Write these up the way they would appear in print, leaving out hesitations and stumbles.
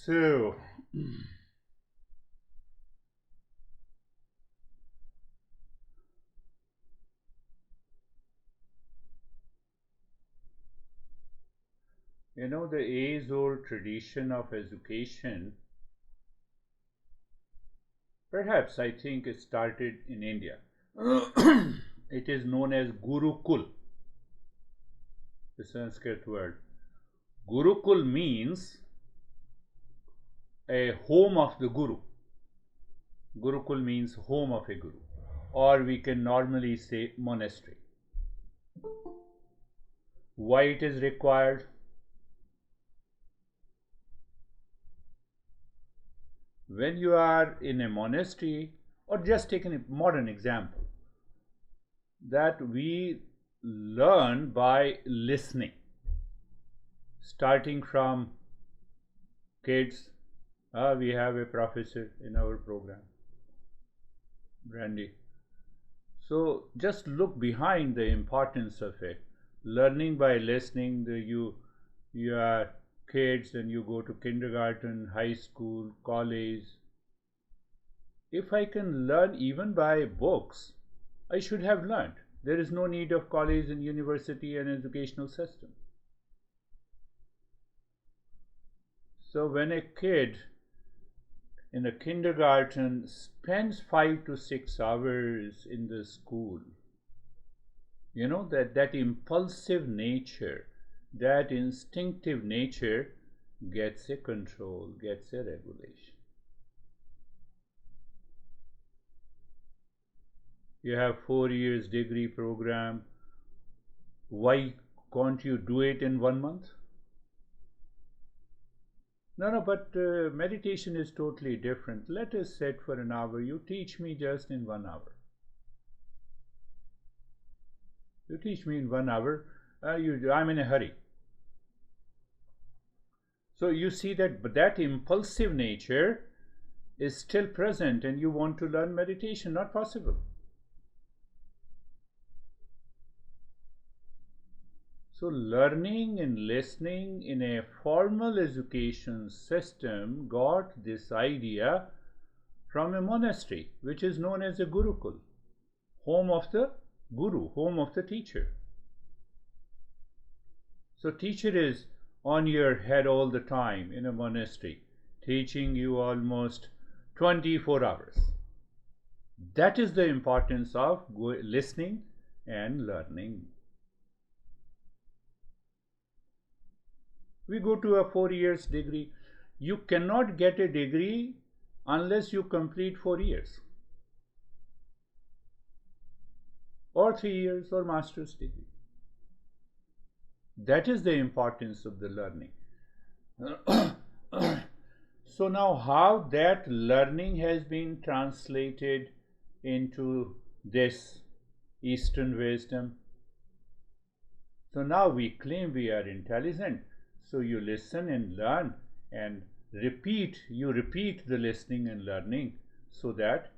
So, the age-old tradition of education, perhaps I think it started in India. It is known as Gurukul, the Sanskrit word. Gurukul means a home of the Guru. Gurukul means home of a Guru, or we can normally say monastery. Why it is required? When you are in a monastery, or just take a modern example, that we learn by listening, starting from kids. We have a professor in our program, Brandy. So just look behind the importance of it. Learning by listening. You are kids and you go to kindergarten, high school, college. If I can learn even by books, I should have learned. There is no need of college and university and educational system. So when a kid in a kindergarten spends 5 to 6 hours in the school, that impulsive nature, that instinctive nature gets a control, gets a regulation. You have 4 years degree program. Why can't you do it in 1 month? No, but meditation is totally different. Let us sit for an hour. You teach me just in 1 hour. You teach me in 1 hour. I'm in a hurry. So you see that impulsive nature is still present, and you want to learn meditation. Not possible. So learning and listening in a formal education system got this idea from a monastery, which is known as a Gurukul, home of the Guru, home of the teacher. So teacher is on your head all the time in a monastery, teaching you almost 24 hours. That is the importance of listening and learning. We go to a 4 years degree. You cannot get a degree unless you complete 4 years or 3 years or master's degree. That is the importance of the learning. So now how that learning has been translated into this Eastern wisdom. So now we claim we are intelligent. So you listen and learn and you repeat the listening and learning, so that,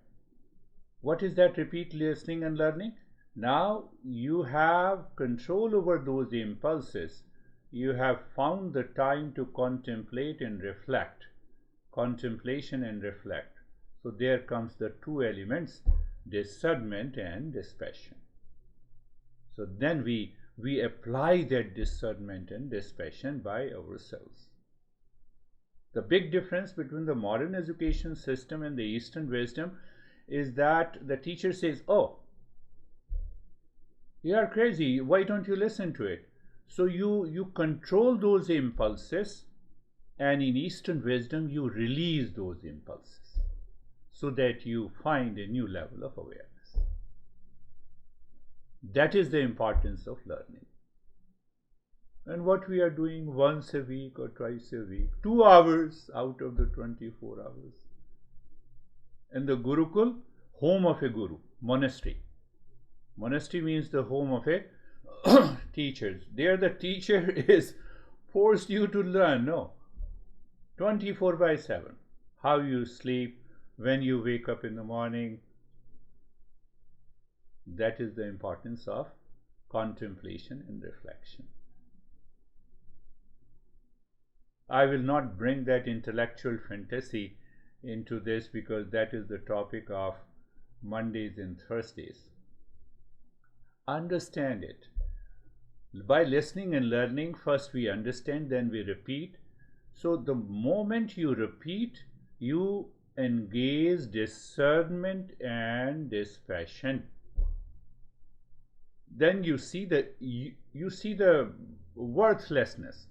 what is that repeat listening and learning? Now you have control over those impulses. You have found the time to contemplate and reflect. Contemplation and reflect. So there comes the two elements, discernment and dispassion. So then we apply that discernment and dispassion by ourselves. The big difference between the modern education system and the Eastern wisdom is that the teacher says, "Oh, you are crazy, why don't you listen to it?" So you control those impulses, and in Eastern wisdom you release those impulses so that you find a new level of awareness. That is the importance of learning. And what we are doing once a week or twice a week, 2 hours out of the 24 hours. And the Gurukul, home of a Guru, monastery. Monastery means the home of a teachers. There the teacher is forced you to learn, no. 24/7. How you sleep, when you wake up in the morning. That is the importance of contemplation and reflection. I will not bring that intellectual fantasy into this because that is the topic of Mondays and Thursdays. Understand it. By listening and learning, first we understand, then we repeat. So the moment you repeat, you engage discernment and dispassion. Then you see the worthlessness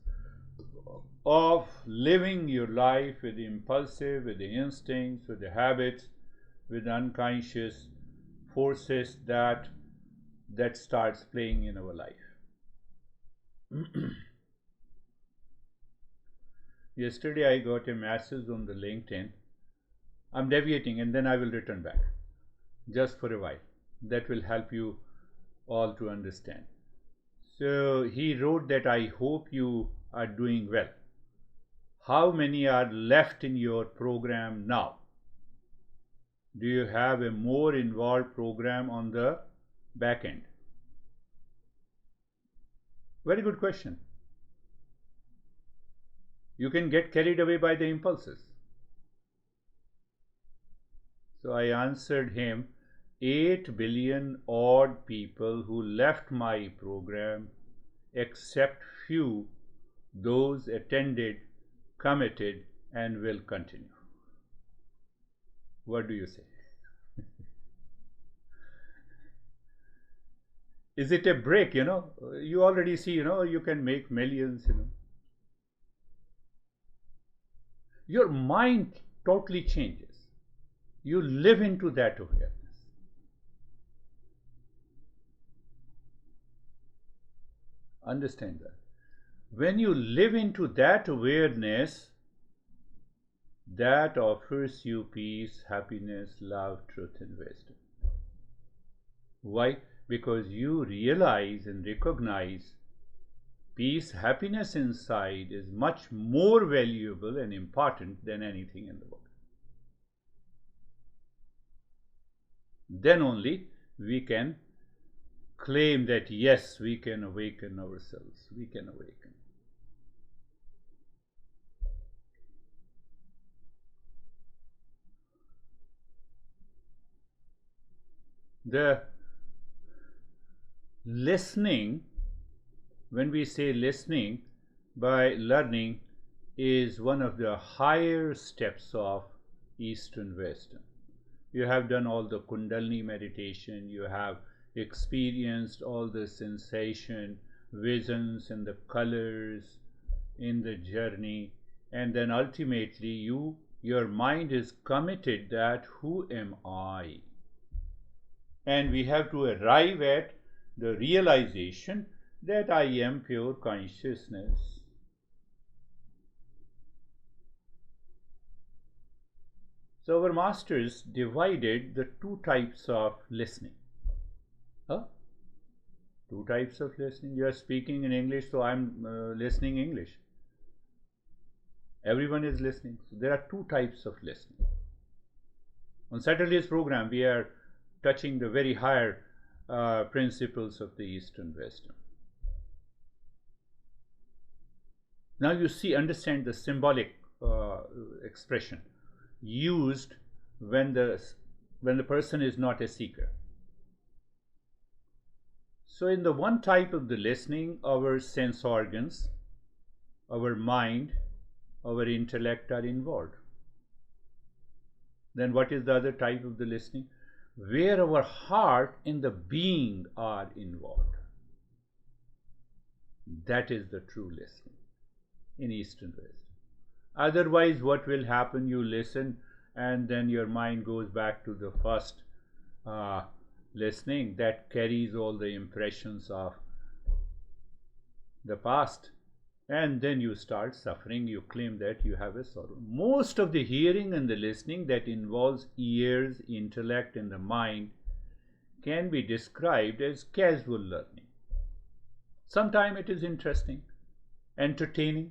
of living your life with the impulsive, with the instincts, with the habits, with the unconscious forces that starts playing in our life. Yesterday I got a message on the LinkedIn. I'm deviating and then I will return back just for a while. That will help you all to understand. So he wrote that I hope you are doing well. How many are left in your program now? Do you have a more involved program on the back end? Very good question. You can get carried away by the impulses. So I answered him, 8 billion odd people who left my program, except few, those attended, committed, and will continue. What do you say? Is it a break, You already see, you can make millions, Your mind totally changes. You live into that awareness. Understand that. When you live into that awareness, that offers you peace, happiness, love, truth, and wisdom. Why? Because you realize and recognize peace, happiness inside is much more valuable and important than anything in the world. Then only we can claim that yes, we can awaken ourselves. We can awaken. The listening, when we say listening, by learning, is one of the higher steps of Eastern wisdom. You have done all the kundalini meditation, you have experienced all the sensation, visions, and the colors in the journey, and then ultimately your mind is committed that who am I? And we have to arrive at the realization that I am pure consciousness. So our masters divided the two types of listening. Huh? Two types of listening. You are speaking in English, so I'm listening English. Everyone is listening. So there are two types of listening. On Saturday's program, we are touching the very higher principles of the Eastern wisdom. Now you understand the symbolic expression used when the person is not a seeker. So in the one type of the listening, our sense organs, our mind, our intellect are involved. Then what is the other type of the listening? Where our heart and the being are involved. That is the true listening in Eastern wisdom. Otherwise, what will happen? You listen and then your mind goes back to the first listening that carries all the impressions of the past, and then you start suffering. You claim that you have a sorrow. Most of the hearing and the listening that involves ears, intellect, and the mind can be described as casual learning. Sometimes it is interesting, entertaining.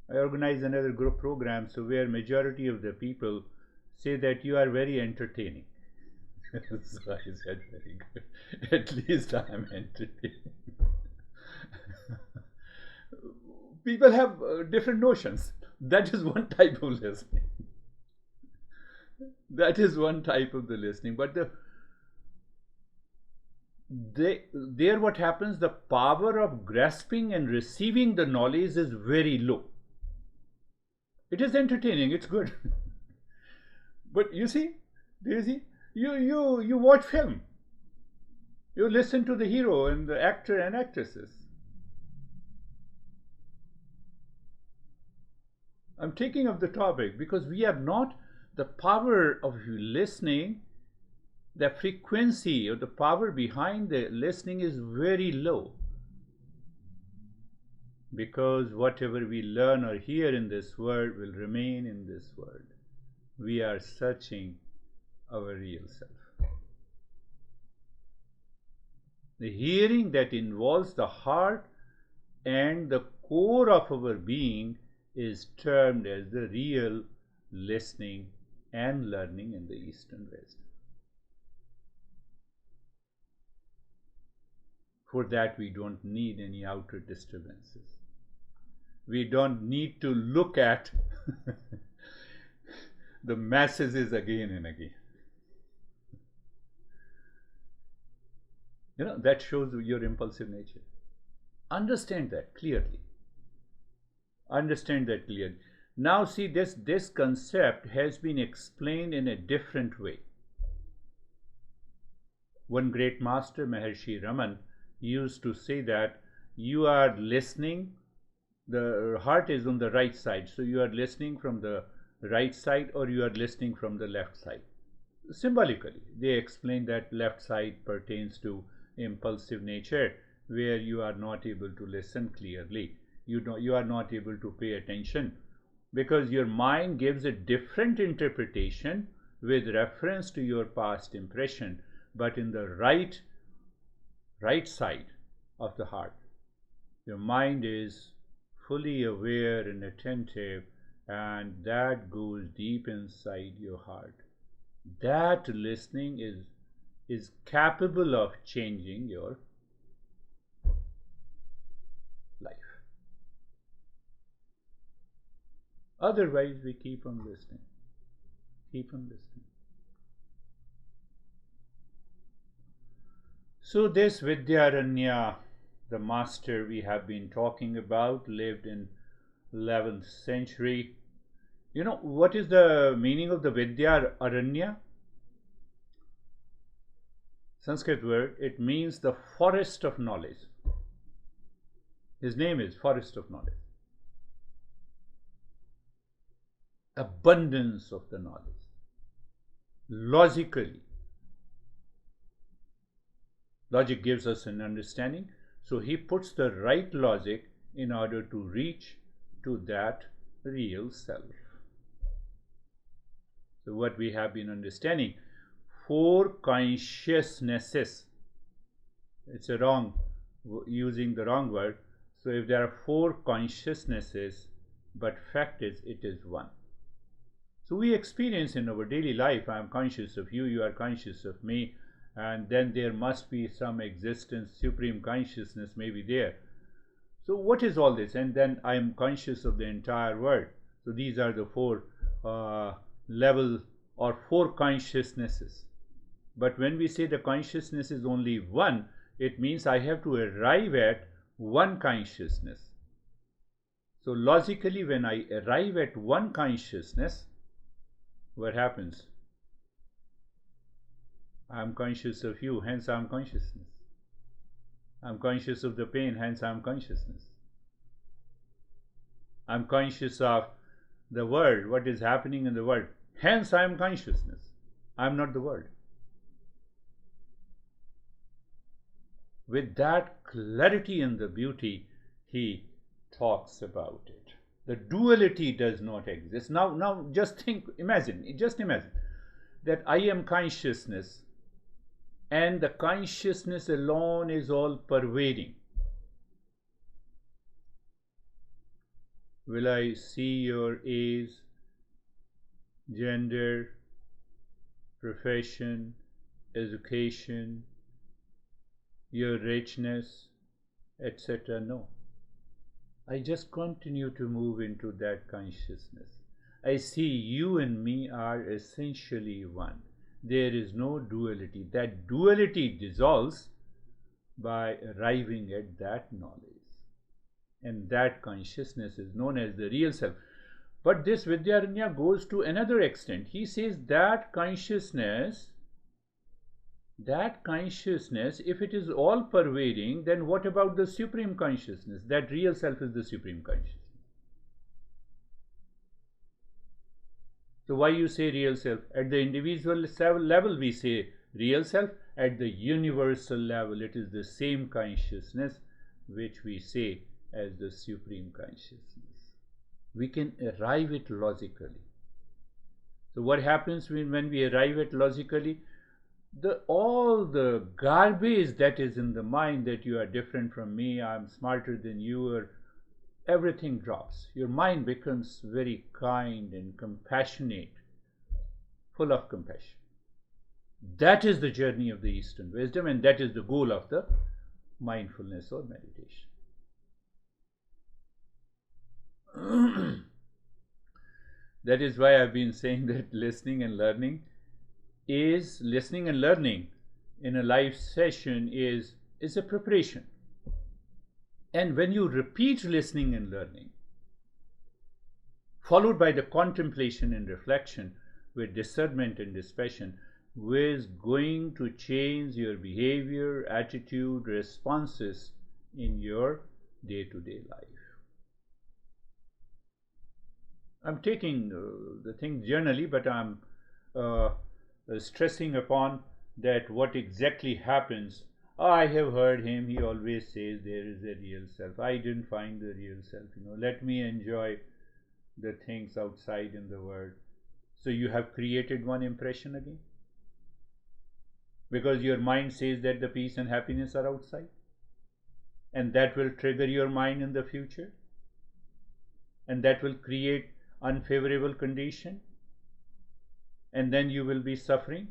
I organize another group program, so where majority of the people say that you are very entertaining. So I said, very good. At least I am entertaining. People have different notions. That is one type of listening. That is one type of the listening. But there what happens, the power of grasping and receiving the knowledge is very low. It is entertaining, it's good. But you see, you watch film, you listen to the hero and the actor and actresses. I'm taking up the topic because we have not the power of listening. The frequency or the power behind the listening is very low, because whatever we learn or hear in this world will remain in this world. We are searching our real self. The hearing that involves the heart and the core of our being is termed as the real listening and learning in the Eastern wisdom. For that, we don't need any outer disturbances. We don't need to look at the messages again and again. That shows your impulsive nature. Understand that clearly. Understand that clearly. Now see, this concept has been explained in a different way. One great master, Maharishi Raman, used to say that you are listening, the heart is on the right side, so you are listening from the right side or you are listening from the left side. Symbolically, they explain that left side pertains to impulsive nature, where you are not able to listen clearly. You are not able to pay attention because your mind gives a different interpretation with reference to your past impression. But in the right side of the heart, your mind is fully aware and attentive, and that goes deep inside your heart. That listening is capable of changing your life. Otherwise, we keep on listening. Keep on listening. So this Vidyaranya, the master we have been talking about, lived in 11th century. You know what is the meaning of the Vidyaranya? Sanskrit word. It means the forest of knowledge. His name is Forest of Knowledge. Abundance of the knowledge. Logically. Logic gives us an understanding, so he puts the right logic in order to reach to that real self. So what we have been understanding, 4 consciousnesses. It's using the wrong word. So if there are 4 consciousnesses, but fact is it is one. So we experience in our daily life, I am conscious of you, you are conscious of me, and then there must be some existence, supreme consciousness may be there. So what is all this? And then I am conscious of the entire world. So these are the 4 levels or 4 consciousnesses. But when we say the consciousness is only one, it means I have to arrive at one consciousness. So logically, when I arrive at one consciousness, what happens? I am conscious of you, hence I am consciousness. I am conscious of the pain, hence I am consciousness. I am conscious of the world, what is happening in the world, hence I am consciousness. I am not the world. With that clarity and the beauty, he talks about it. The duality does not exist. Now just imagine that I am consciousness, and the consciousness alone is all pervading. Will I see your age, gender, profession, education, your richness, etc. No. I just continue to move into that consciousness. I see you and me are essentially one. There is no duality. That duality dissolves by arriving at that knowledge. And that consciousness is known as the real self. But this Vidyaranya goes to another extent. He says that consciousness, if it is all pervading, then what about the supreme consciousness? That real self is the supreme consciousness. So why you say real self? At the individual level we say real self. At the universal level it is the same consciousness which we say as the supreme consciousness. We can arrive it logically. So what happens when we arrive at logically? All the garbage that is in the mind, that you are different from me, I'm smarter than you, or everything drops. Your mind becomes very kind and compassionate, full of compassion. That is the journey of the Eastern wisdom, and that is the goal of the mindfulness or meditation. That is why I've been saying that listening and learning in a live session is a preparation. And when you repeat listening and learning, followed by the contemplation and reflection with discernment and dispassion, is going to change your behavior, attitude, responses in your day-to-day life. I'm taking the things generally, but I'm stressing upon that what exactly happens. I have heard him, he always says there is a real self. I didn't find the real self. Let me enjoy the things outside in the world. So you have created one impression again, because your mind says that the peace and happiness are outside, and that will trigger your mind in the future, and that will create unfavorable condition, and then you will be suffering.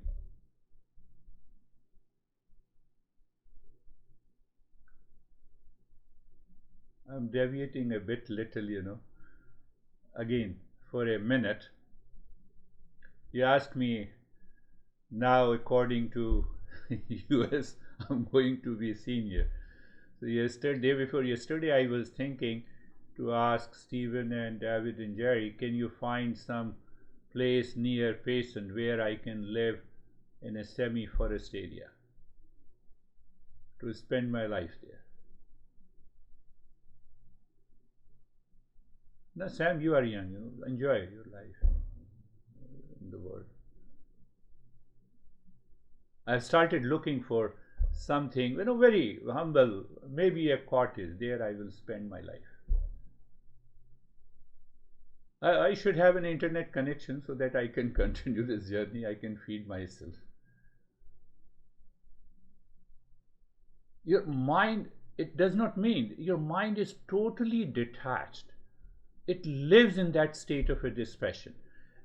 I'm deviating a bit little, again for a minute. You ask me now, according to US, I'm going to be senior. So day before yesterday, I was thinking to ask Stephen and David and Jerry, can you find some place near Payson where I can live in a semi-forest area to spend my life there? Now, Sam, you are young, enjoy your life in the world. I've started looking for something, very humble, maybe a cottage. There I will spend my life. I should have an internet connection so that I can continue this journey. I can feed myself. Your mind, it does not mean your mind is totally detached. It lives in that state of a dispassion.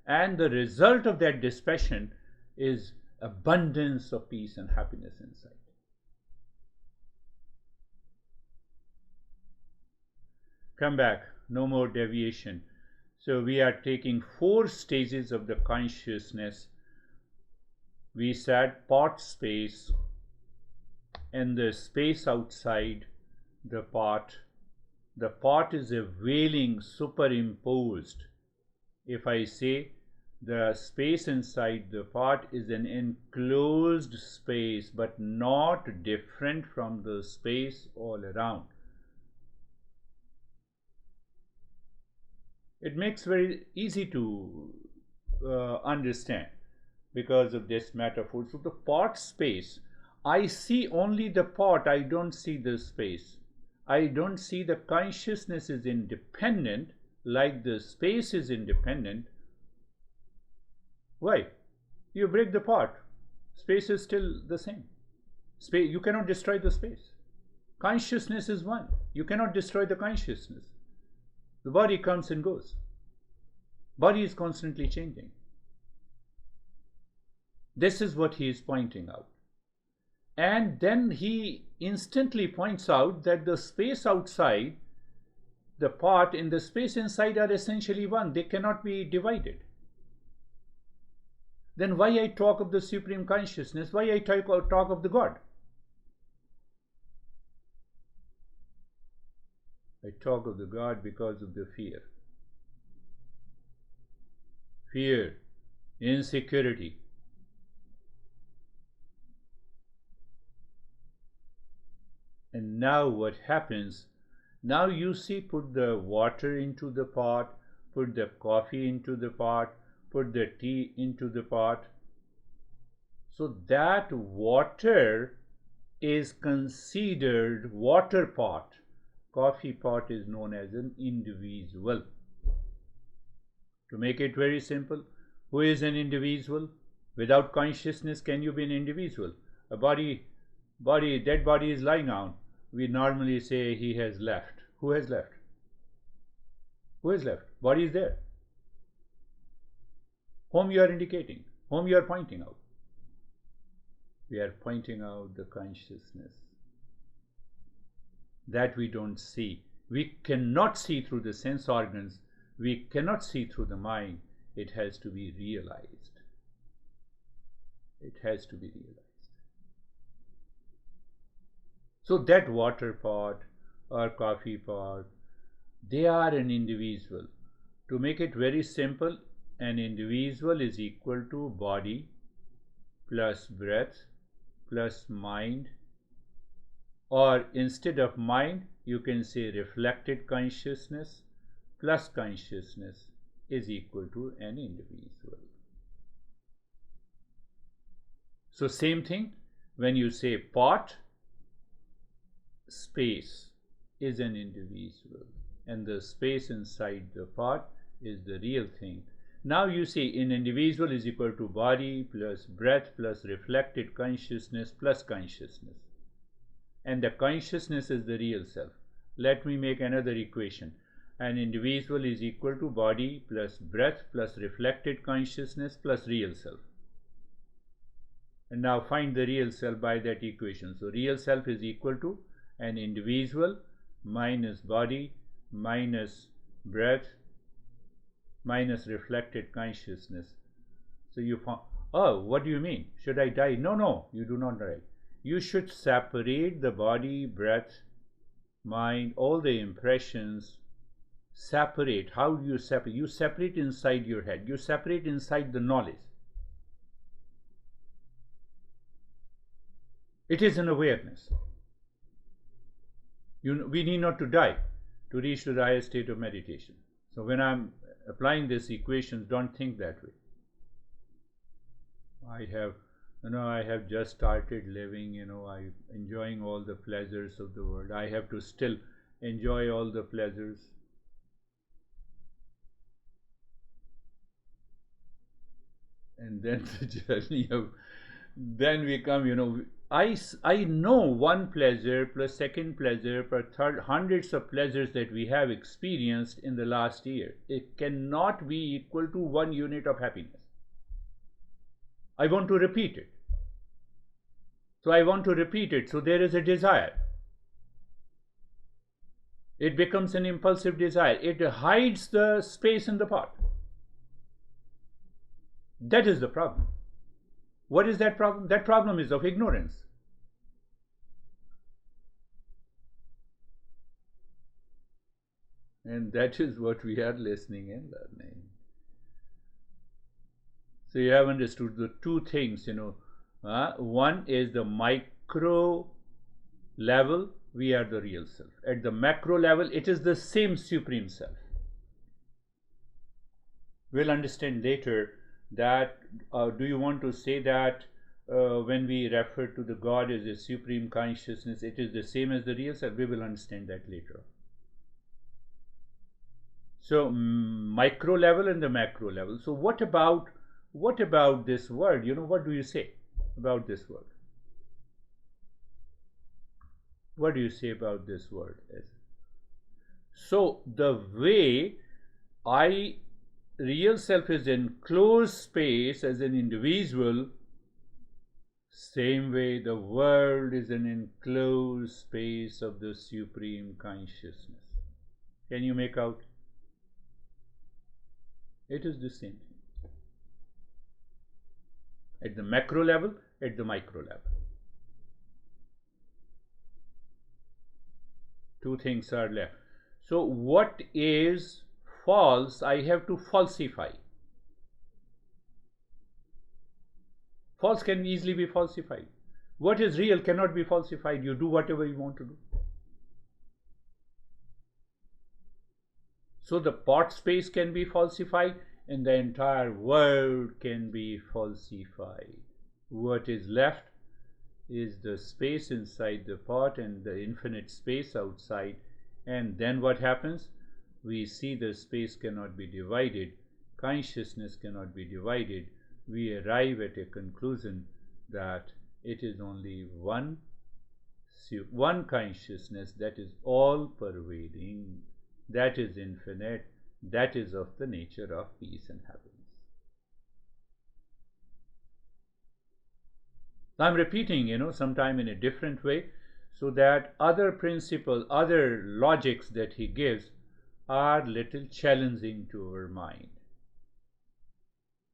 And the result of that dispassion is abundance of peace and happiness inside. Come back, no more deviation. So we are taking 4 stages of the consciousness. We said pot space, and the space outside the pot. The pot is a veiling superimposed. If I say the space inside the pot is an enclosed space, but not different from the space all around. It makes very easy to understand because of this metaphor. So the pot space, I see only the pot, I don't see the space. I don't see the consciousness is independent like the space is independent. Why? You break the pot, space is still the same. Space, you cannot destroy the space. Consciousness is one. You cannot destroy the consciousness. The body comes and goes. Body is constantly changing. This is what he is pointing out. And then he instantly points out that the space outside, the pot and the space inside are essentially one. They cannot be divided. Then why I talk of the Supreme Consciousness? Why I talk of the God? I talk of the God because of the fear. Fear, insecurity. And now what happens? Now you see, put the water into the pot, put the coffee into the pot, put the tea into the pot. So that water is considered water pot. Coffee pot is known as an individual. To make it very simple, who is an individual? Without consciousness, can you be an individual? A dead body is lying on. We normally say he has left. Who has left? Who has left? Body is there. Whom you are indicating? Whom you are pointing out? We are pointing out the consciousness that we don't see. We cannot see through the sense organs. We cannot see through the mind. It has to be realized. It has to be realized. So that water pot or coffee pot, they are an individual. To make it very simple, an individual is equal to body plus breath plus mind, or instead of mind, you can say reflected consciousness plus consciousness is equal to an individual. So same thing, when you say pot, space is an individual, and the space inside the pot is the real thing. Now you see, an individual is equal to body plus breath plus reflected consciousness plus consciousness, and the consciousness is the real self. Let me make another equation. An individual is equal to body plus breath plus reflected consciousness plus real self. And now find the real self by that equation. So real self is equal to an individual minus body minus breath minus reflected consciousness. So you found, oh, what do you mean? Should I die? No, no, you do not die. You should separate the body, breath, mind, all the impressions. Separate. How do you separate? You separate inside your head. You separate inside the knowledge. It is an awareness. We need not to die to reach to the highest state of meditation. So when I'm applying these equations, don't think that way. I have just started living, I'm enjoying all the pleasures of the world. I have to still enjoy all the pleasures. And then the journey of, then we come, I know one pleasure plus second pleasure per third, hundreds of pleasures that we have experienced in the last year. It cannot be equal to 1 unit of happiness. I want to repeat it. So I want to repeat it. So there is a desire. It becomes an impulsive desire. It hides the space in the pot. That is the problem. What is that problem? That problem is of ignorance. And that is what we are listening and learning. So you have understood the two things, one is the micro level, we are the real self. At the macro level, it is the same Supreme Self. We'll understand later that, do you want to say that when we refer to the God as a Supreme Consciousness, it is the same as the real self? We will understand that later. So micro level and the macro level. So what about this word? What do you say about this word? What do you say about this word? So the way real self is enclosed space as an individual, Same way, the world is an enclosed space of the Supreme Consciousness. Can you make out? It is the same thing. At the macro level, at the micro level. Two things are left. So what is false, I have to falsify. False can easily be falsified. What is real cannot be falsified. You do whatever you want to do. So the pot space can be falsified and the entire world can be falsified. What is left is the space inside the pot and the infinite space outside. And then what happens? We see the space cannot be divided. Consciousness cannot be divided. We arrive at a conclusion that it is only one consciousness that is all pervading, that is infinite, that is of the nature of peace and happiness. I'm repeating, sometime in a different way, so that other principles, other logics that he gives are little challenging to our mind.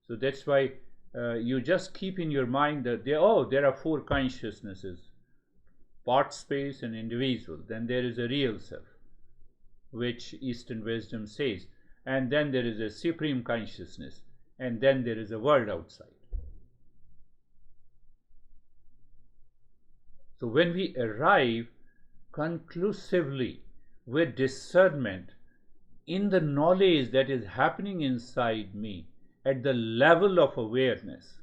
So that's why you just keep in your mind that there are four consciousnesses: part space and individual. Then there is a real self, which Eastern wisdom says, and then there is a supreme consciousness, and then there is a world outside. So when we arrive conclusively with discernment in the knowledge that is happening inside me at the level of awareness,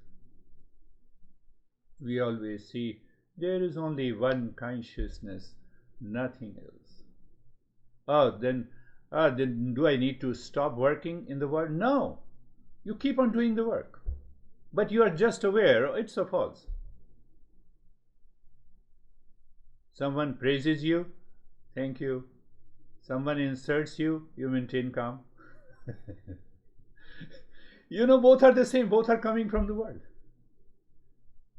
we always see there is only one consciousness, nothing else. Then do I need to stop working in the world? No. You keep on doing the work. But you are just aware it's a false. Someone praises you, thank you. Someone insults you, you maintain calm. Both are the same. Both are coming from the world.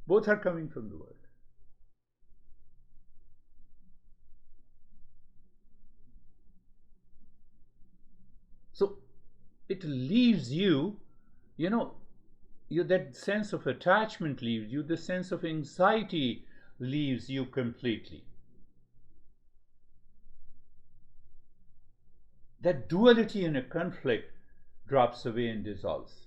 Both are coming from the world. So it leaves you, that sense of attachment leaves you, the sense of anxiety leaves you completely. That duality in a conflict drops away and dissolves.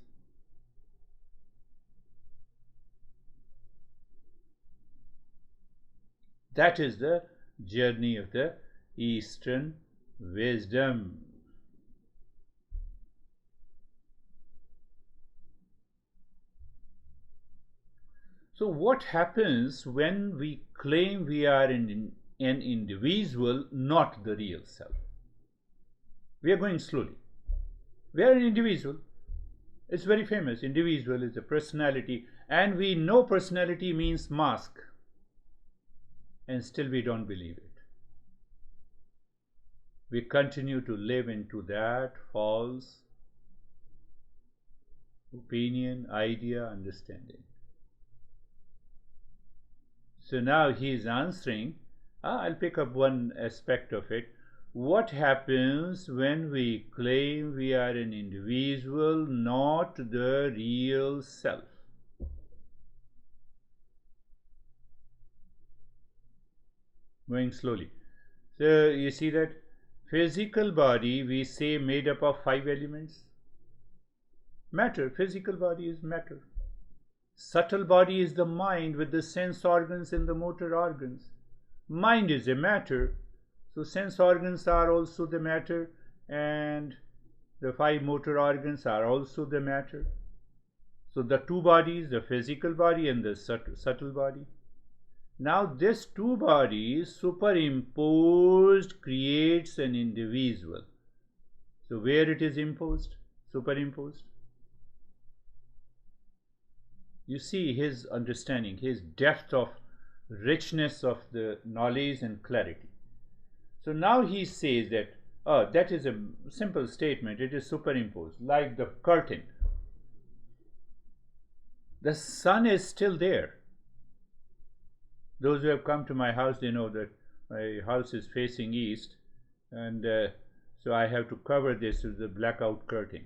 That is the journey of the Eastern wisdom. So what happens when we claim we are an individual, not the real self? We are going slowly. We are an individual. It's very famous. Individual is a personality, and we know personality means mask, and still we don't believe it. We continue to live into that false opinion, idea, understanding. So now he is answering. I'll pick up one aspect of it. What happens when we claim we are an individual, not the real self? Going slowly. So you see that physical body, we say, made up of 5 elements. Matter, physical body is matter. Subtle body is the mind with the sense organs and the motor organs. Mind is a matter. So sense organs are also the matter, and the 5 motor organs are also the matter. So the 2 bodies, the physical body and the subtle body. Now this 2 bodies superimposed creates an individual. So where it is imposed, superimposed? You see his understanding, his depth of richness of the knowledge and clarity. So now he says that, that is a simple statement, it is superimposed, like the curtain. The sun is still there. Those who have come to my house, they know that my house is facing east, and so I have to cover this with the blackout curtain.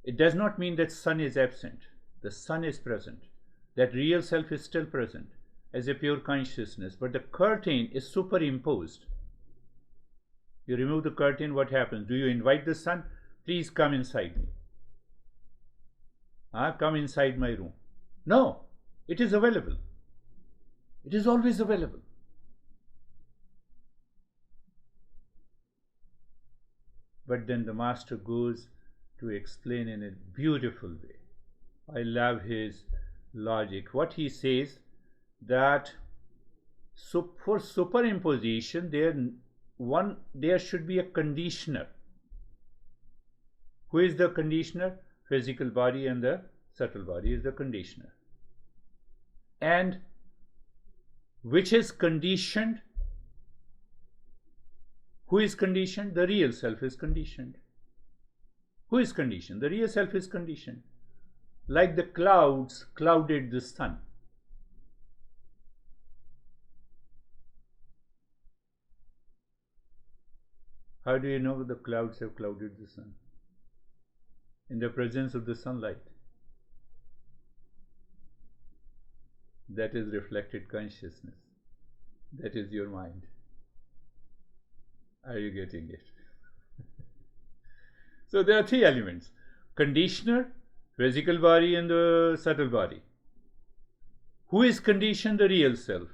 It does not mean that sun is absent. The sun is present. That real self is still present as a pure consciousness, but the curtain is superimposed. You remove the curtain, what happens? Do you invite the sun? Please come inside me. Come inside my room. No, it is available. It is always available. But then the master goes to explain in a beautiful way. I love his logic. What he says, that for superimposition there should be a conditioner. Who is the conditioner? Physical body and the subtle body is the conditioner. And which is conditioned? Who is conditioned? The real self is conditioned. Who is conditioned? The real self is conditioned. Like the clouds clouded the sun. How do you know the clouds have clouded the sun? In the presence of the sunlight. That is reflected consciousness. That is your mind. Are you getting it? So there are three elements. Conditioner, physical body and the subtle body. Who is conditioned? The real self.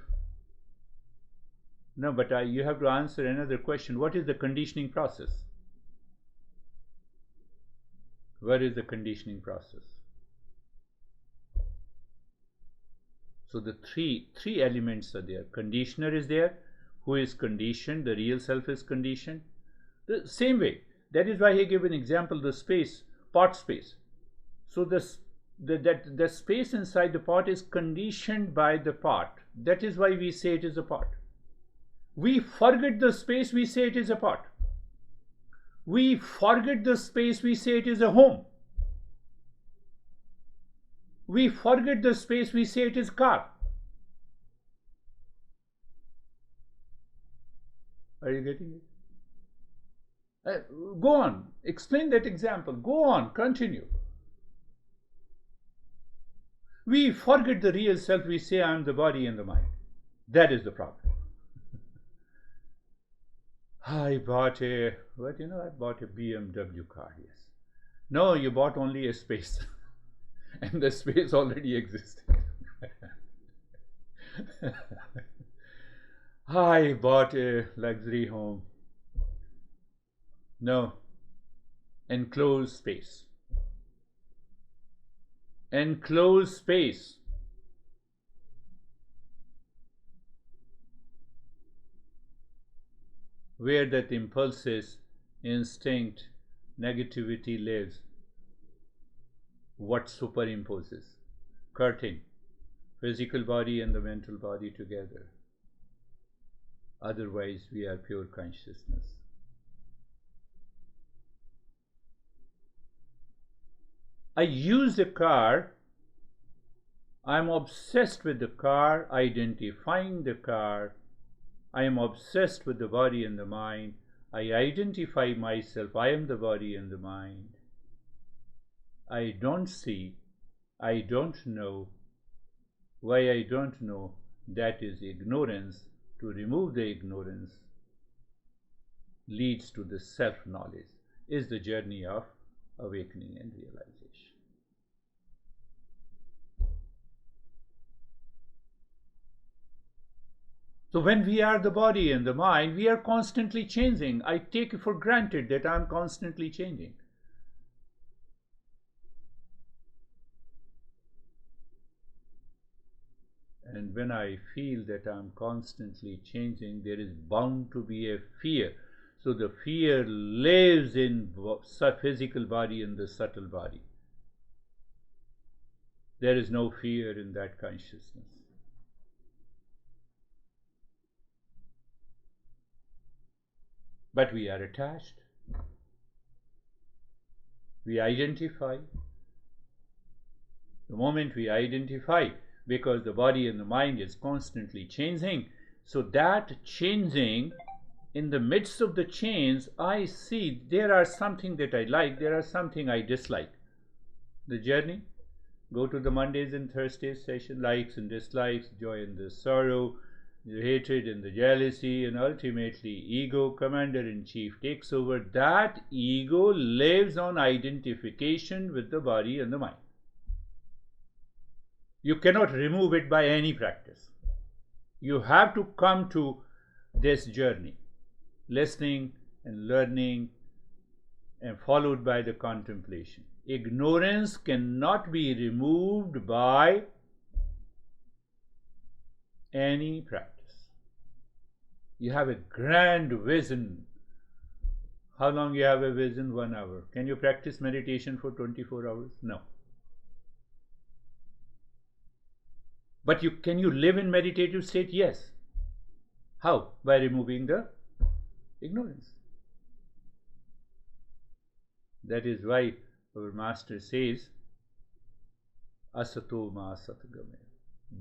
No, but you have to answer another question. What is the conditioning process? Where is the conditioning process? So the three elements are there. Conditioner is there. Who is conditioned? The real self is conditioned. The same way. That is why he gave an example, the space, pot space. So the space inside the pot is conditioned by the pot. That is why we say it is a pot. We forget the space, we say it is a pot. We forget the space, we say it is a home. We forget the space, we say it is car. Are you getting it? Go on, explain that example. Go on, continue. We forget the real self, we say I am the body and the mind. That is the problem. I bought a BMW car, yes. No, you bought only a space. And the space already existed. I bought a luxury home. No, enclosed space. Enclosed space. Where that impulses, instinct, negativity lives. What superimposes? Curtain, physical body and the mental body together. Otherwise, we are pure consciousness. I use the car. I am obsessed with the car, identifying the car. I am obsessed with the body and the mind. I identify myself. I am the body and the mind. I don't see. I don't know. Why I don't know? That is ignorance. To remove the ignorance leads to the self-knowledge, is the journey of awakening and realization. So when we are the body and the mind, we are constantly changing. I take it for granted that I am constantly changing. And when I feel that I am constantly changing, there is bound to be a fear. So the fear lives in physical body and the subtle body. There is no fear in that consciousness. But we are attached. We identify. The moment we identify, because the body and the mind is constantly changing. So that changing, in the midst of the change, I see there are something that I like, there are something I dislike. The journey, go to the Mondays and Thursdays session, likes and dislikes, joy and the sorrow, the hatred and the jealousy, and ultimately ego, commander-in-chief, takes over. That ego lives on identification with the body and the mind. You cannot remove it by any practice. You have to come to this journey, listening and learning, and followed by the contemplation. Ignorance cannot be removed by any practice. You have a grand vision. How long you have a vision? 1 hour. Can you practice meditation for 24 hours? No. But can you live in meditative state? Yes. How? By removing the ignorance. That is why our master says, asato ma satgamaya.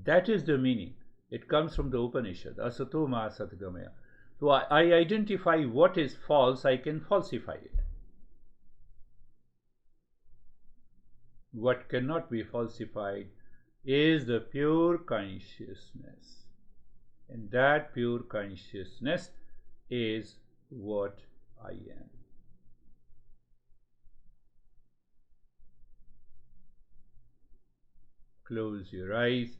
That is the meaning. It comes from the Upanishad, asato ma satgamaya. So I identify what is false, I can falsify it. What cannot be falsified is the pure consciousness. And that pure consciousness is what I am. Close your eyes.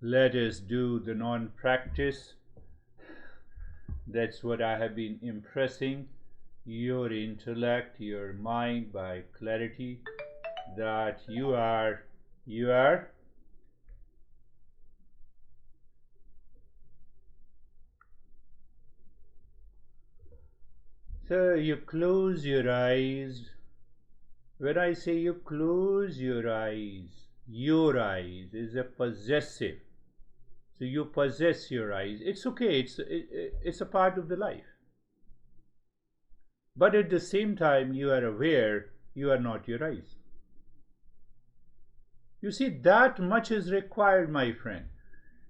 Let us do the non-practice. That's what I have been impressing your intellect, your mind, by clarity, that you are so you close your eyes. When I say you close your eyes is a possessive. So you possess your eyes. It's okay, it's a part of the life. But at the same time, you are aware you are not your eyes. You see, that much is required, my friend.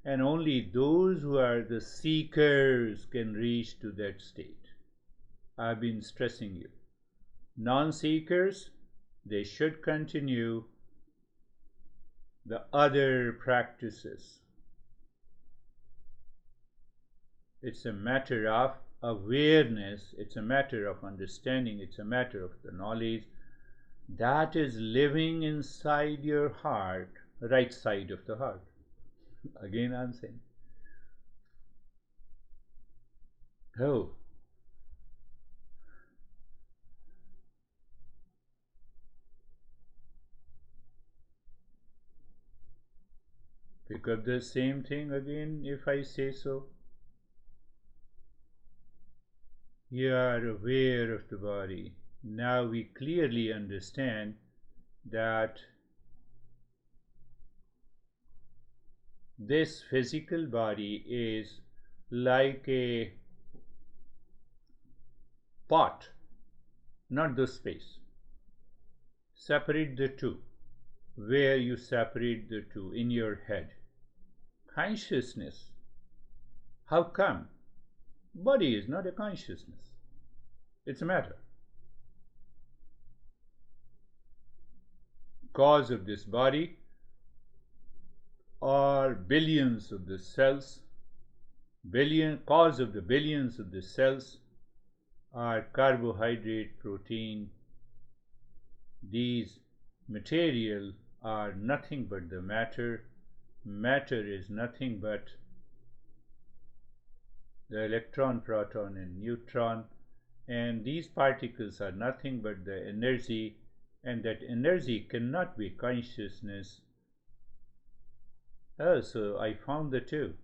And only those who are the seekers can reach to that state. I've been stressing you. Non-seekers, they should continue the other practices. It's a matter of awareness, it's a matter of understanding, it's a matter of the knowledge that is living inside your heart, right side of the heart. Again I'm saying, oh, pick up the same thing again if I say so. You are aware of the body. Now we clearly understand that this physical body is like a pot, not the space. Separate the two. Where you separate the two? In your head. Consciousness. How come? Body is not a consciousness. It's a matter. Cause of this body are billions of the cells. Cause of the billions of the cells are carbohydrate, protein. These material are nothing but the matter. Matter is nothing but the electron, proton, and neutron, and these particles are nothing but the energy, and that energy cannot be consciousness. Oh, so I found the two.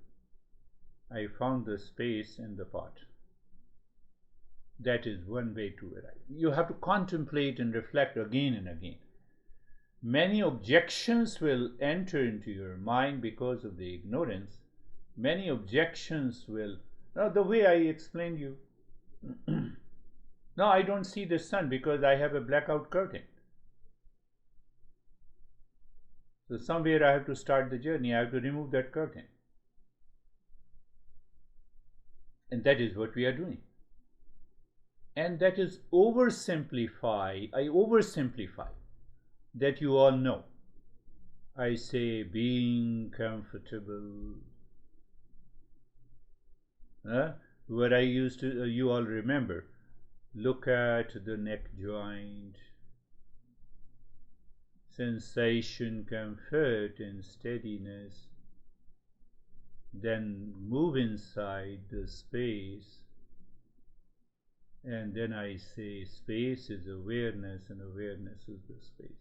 I found the space and the pot. That is one way to arrive. You have to contemplate and reflect again and again. Many objections will enter into your mind because of the ignorance. Many objections will. Now, the way I explained you, no, I don't see the sun because I have a blackout curtain. So somewhere I have to start the journey. I have to remove that curtain. And that is what we are doing. And that is oversimplify. I oversimplify that you all know. I say being comfortable. What I used to, you all remember. Look at the neck joint. Sensation, comfort, and steadiness. Then move inside the space. And then I say space is awareness and awareness is the space.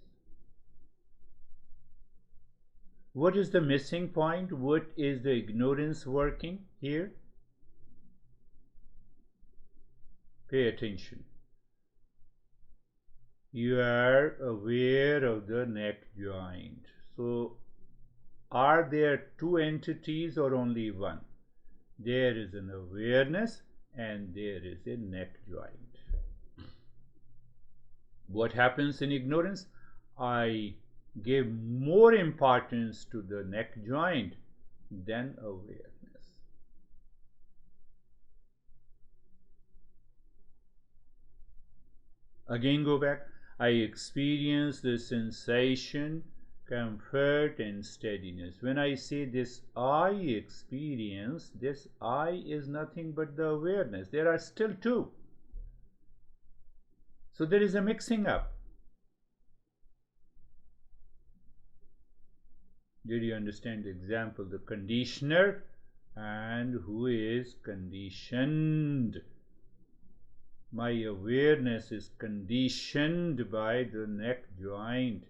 What is the missing point? What is the ignorance working here? Pay attention. You are aware of the neck joint. So, are there two entities or only one? There is an awareness and there is a neck joint. What happens in ignorance? I give more importance to the neck joint than awareness. Again, go back. I experience the sensation, comfort, and steadiness. When I say this I experience, this I is nothing but the awareness. There are still two. So there is a mixing up. Did you understand the example? The conditioner and who is conditioned. My awareness is conditioned by the neck joint.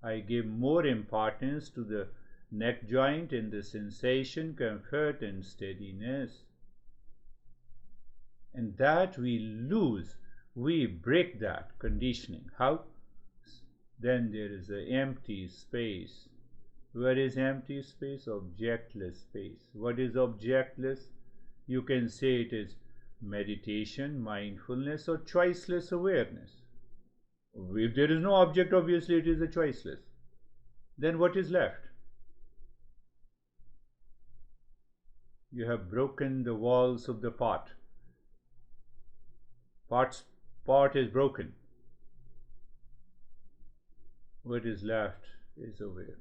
I give more importance to the neck joint and the sensation, comfort, and steadiness. And that we lose. We break that conditioning. How? Then there is an empty space. Where is empty space? Objectless space. What is objectless? You can say it is meditation, mindfulness, or choiceless awareness. If there is no object, obviously it is a choiceless. Then what is left? You have broken the walls of the pot. Pot is broken. What is left is awareness.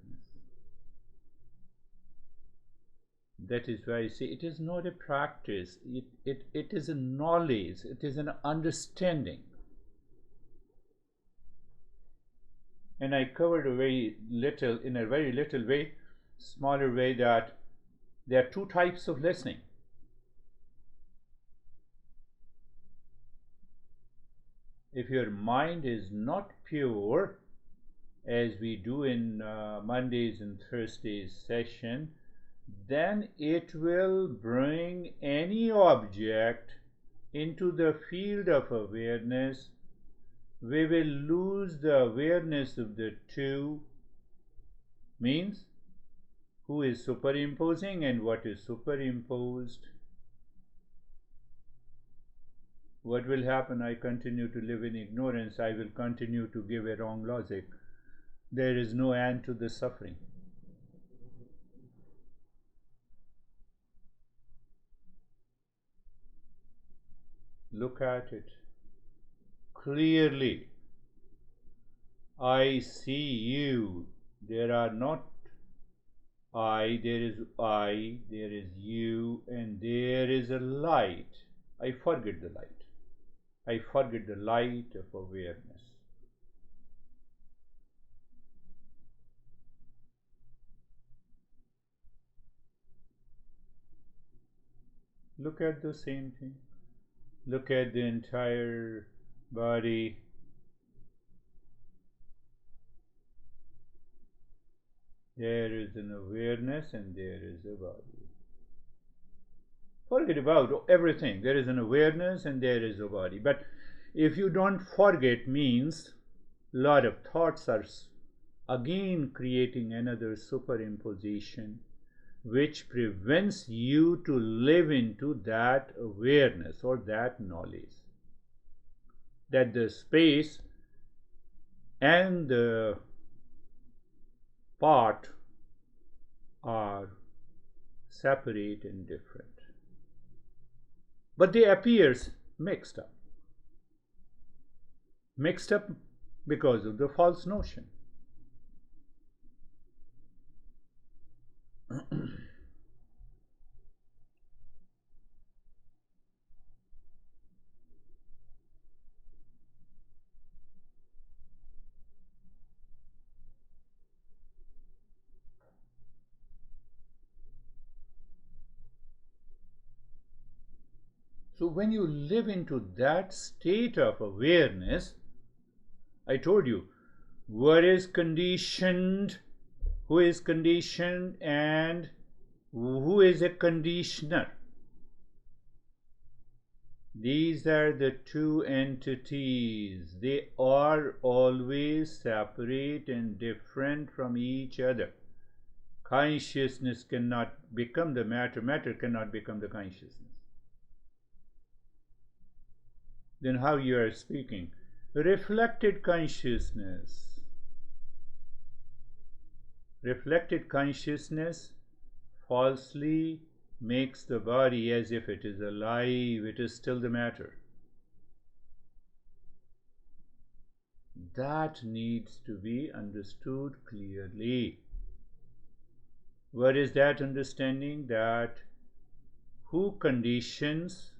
That is why I say it is not a practice, it is a knowledge, it is an understanding. And I covered in a very little way, smaller way, that there are two types of listening. If your mind is not pure, as we do in Mondays and Thursdays session, then it will bring any object into the field of awareness. We will lose the awareness of the two. Means, who is superimposing and what is superimposed. What will happen? I continue to live in ignorance. I will continue to give a wrong logic. There is no end to the suffering. Look at it clearly. I see you. There are not I, there is you, and there is a light. I forget the light. I forget the light of awareness. Look at the same thing. Look at the entire body. There is an awareness and there is a body. Forget about everything. There is an awareness and there is a body. But if you don't forget, means a lot of thoughts are again creating another superimposition, which prevents you to live into that awareness or that knowledge, that the space and the part are separate and different, but they appear mixed up. Mixed up because of the false notion. So when you live into that state of awareness, I told you, what is conditioned, who is conditioned, and who is a conditioner. These are the two entities. They are always separate and different from each other. Consciousness cannot become the matter, matter cannot become the consciousness. Then how you are speaking? Reflected consciousness. Reflected consciousness falsely makes the body as if it is alive, it is still the matter. That needs to be understood clearly. What is that understanding? That who conditions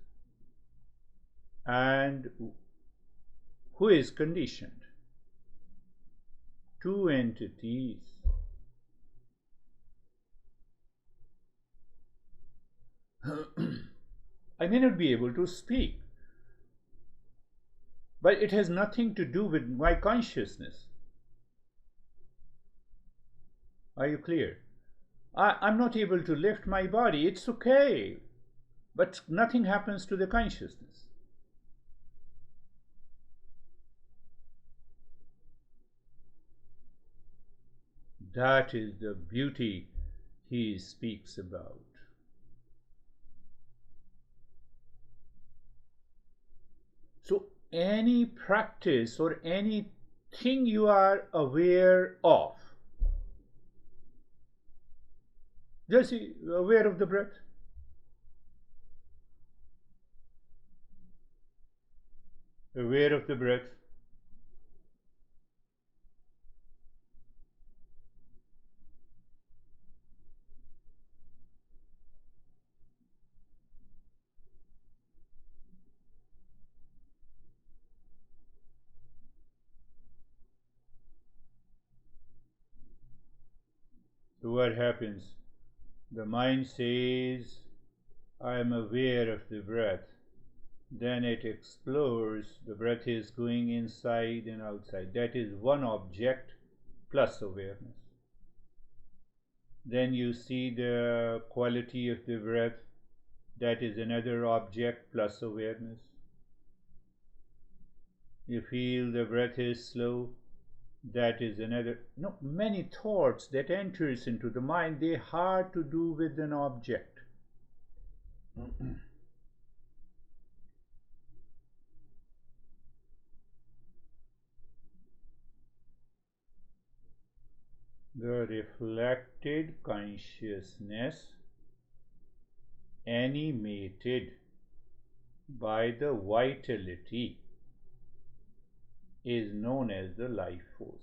and who is conditioned? Two entities. I may not be able to speak, but it has nothing to do with my consciousness. Are you clear? I'm not able to lift my body, it's okay, but nothing happens to the consciousness. That is the beauty he speaks about. So any practice or anything you are aware of, just aware of the breath. Aware of the breath. So what happens? The mind says, I am aware of the breath. Then it explores, the breath is going inside and outside. That is one object plus awareness. Then you see the quality of the breath. That is another object plus awareness. You feel the breath is slow. That is another. No, many thoughts that enters into the mind, they hard to do with an object. The reflected consciousness animated by the vitality is known as the life force.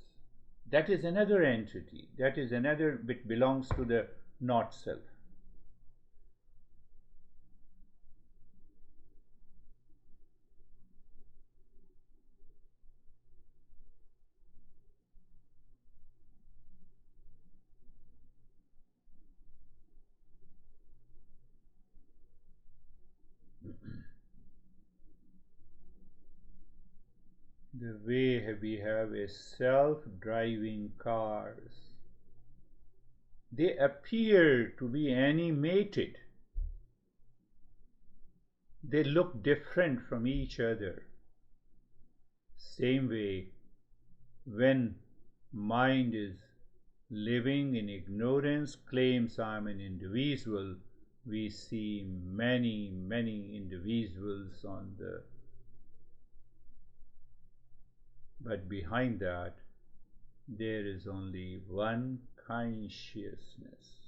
That is another entity. That is another bit belongs to the not self. The way we have a self-driving cars, they appear to be animated. They look different from each other. Same way, when mind is living in ignorance, claims I am an individual, we see many, many individuals on the, but behind that there is only one consciousness.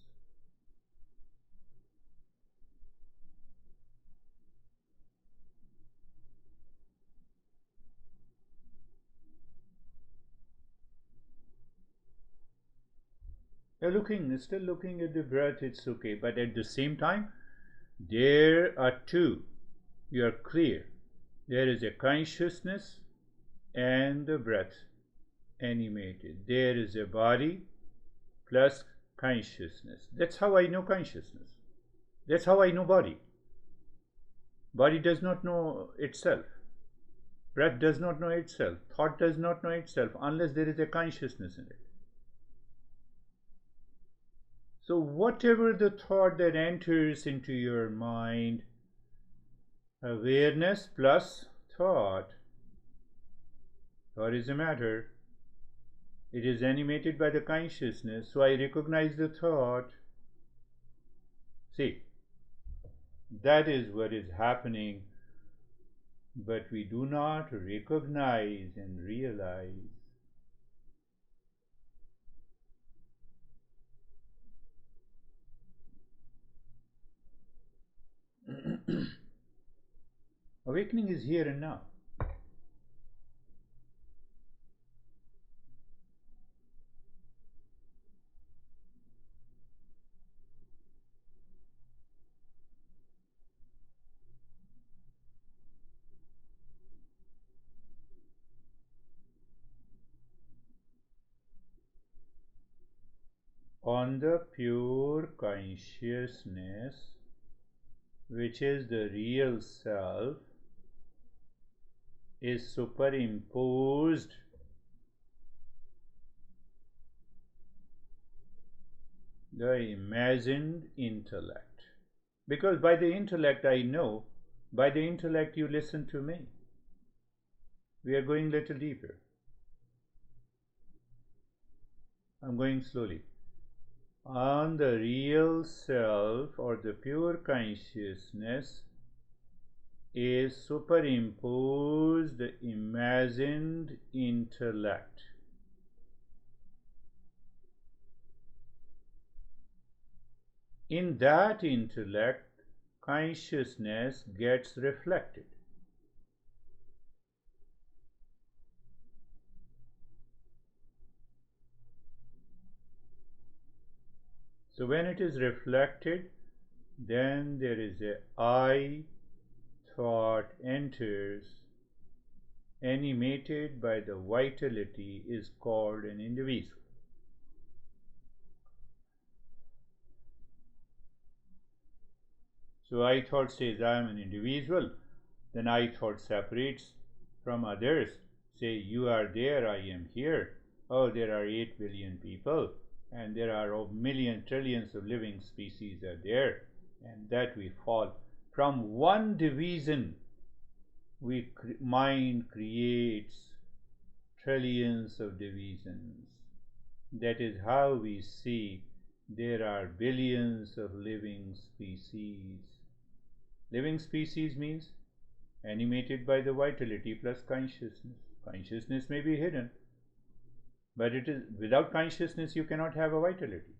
You're looking, still looking at the breath, it's okay, but at the same time, there are two. You are clear. There is a consciousness and the breath animated. There is a body plus consciousness. That's how I know consciousness. That's how I know body. Body does not know itself. Breath does not know itself. Thought does not know itself unless there is a consciousness in it. So whatever the thought that enters into your mind, awareness plus thought is a matter. It is animated by the consciousness, so I recognize the thought. See, that is what is happening, but we do not recognize and realize. Awakening is here and now. On the pure consciousness, which is the real self, is superimposed the imagined intellect. Because by the intellect I know, by the intellect you listen to me. We are going a little deeper. I'm going slowly. On the real self or the pure consciousness is superimposed the imagined intellect. In that intellect, consciousness gets reflected. So when it is reflected, then there is a I thought enters, animated by the vitality, is called an individual. So I thought says I am an individual, then I thought separates from others, say you are there, I am here. Oh, there are 8 billion people, and there are a million trillions of living species are there, and that we fall. From one division, mind creates trillions of divisions. That is how we see there are billions of living species. Living species means animated by the vitality plus consciousness. Consciousness may be hidden, but it is without consciousness you cannot have a vitality.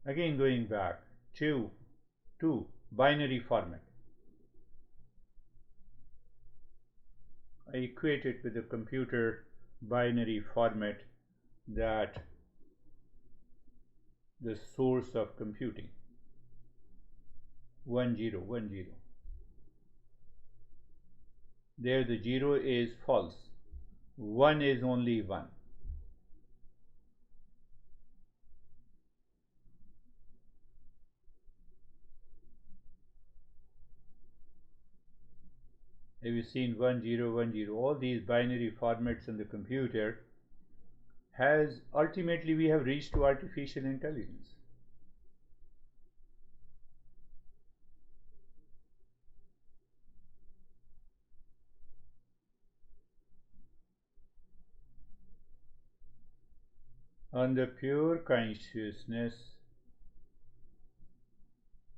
Again going back to binary format. I equate it with the computer binary format, that the source of computing 1 0 1 0. There the 0 is false, 1 is only 1. Have you seen 1 0 1 0? All these binary formats in the computer has ultimately we have reached to artificial intelligence. On the pure consciousness,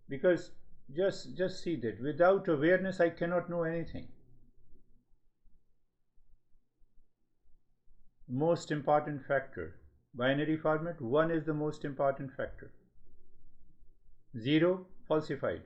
because just see that without awareness I cannot know anything. Most important factor. Binary format, 1 is the most important factor. 0, falsified.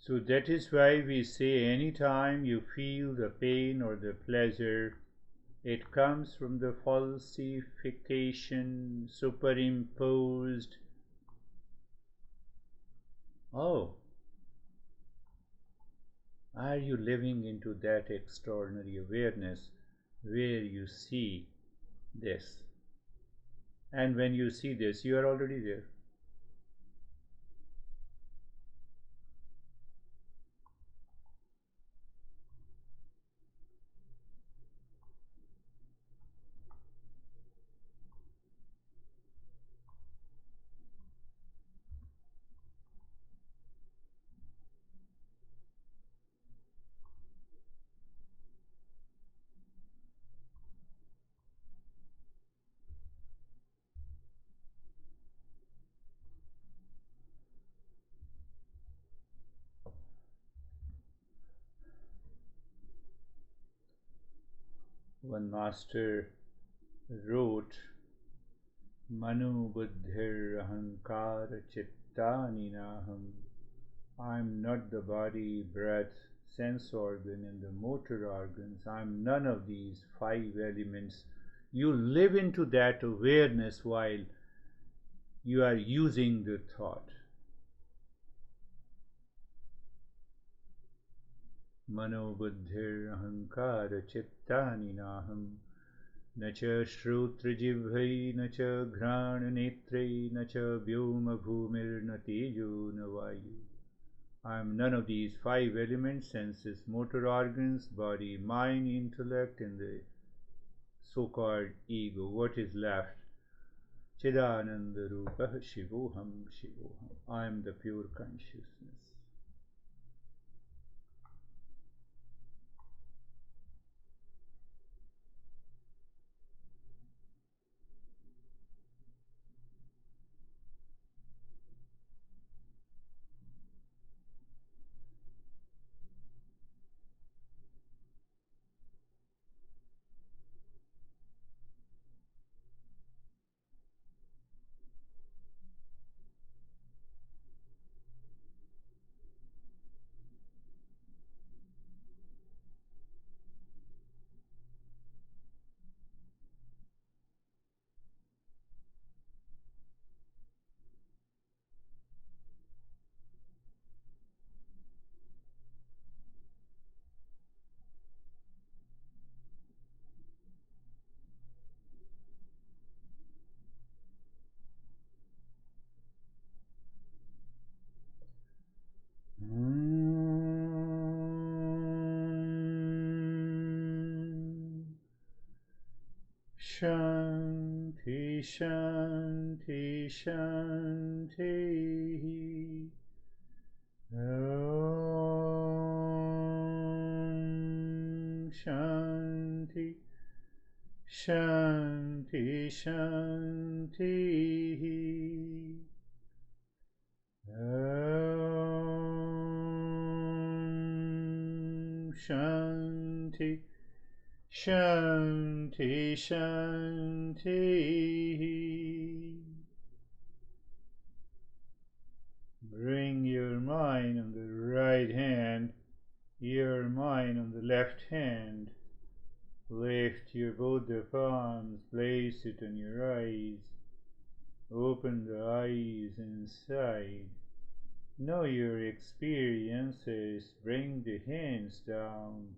So that is why we say anytime you feel the pain or the pleasure, it comes from the falsification, superimposed. Oh, are you living into that extraordinary awareness where you see this? And when you see this, you are already there. One master wrote, Manu buddhir ahankara chittani naham. I am not the body, breath, sense organ, and the motor organs. I am none of these 5 elements. You live into that awareness while you are using the thought. Mano buddhir ahankara chittani naham. न च श्रोत्रजिह्वै न च घ्राणनेत्रै न च व्योमभूमिर्न तेजो न vayu. I am none of these 5 elements, senses, motor organs, body, mind, intellect, and the so-called ego. What is left? Chidananda Rupah Shivoham Shivoham. I am the pure consciousness. Shanti, Shanti, Shanti. Om Shanti, Shanti, Shanti. Om Shanti, Shanti, Shanti. Bring your mind on the right hand, your mind on the left hand. Lift your both the palms, place it on your eyes. Open the eyes inside. Know your experiences. Bring the hands down.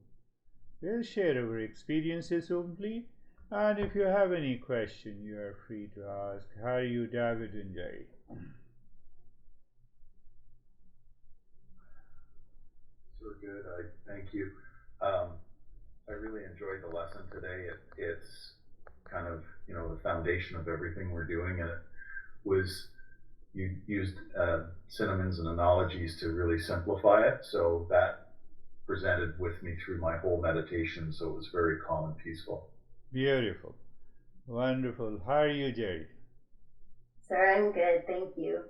We'll share our experiences openly, and if you have any question, you are free to ask. How are you, David and Jay? So good. I thank you. I really enjoyed the lesson today. It's kind of the foundation of everything we're doing, and was you used synonyms and analogies to really simplify it. So that presented with me through my whole meditation. So it was very calm and peaceful. Beautiful. Wonderful. How are you, Jerry? Sir, I'm good, thank you.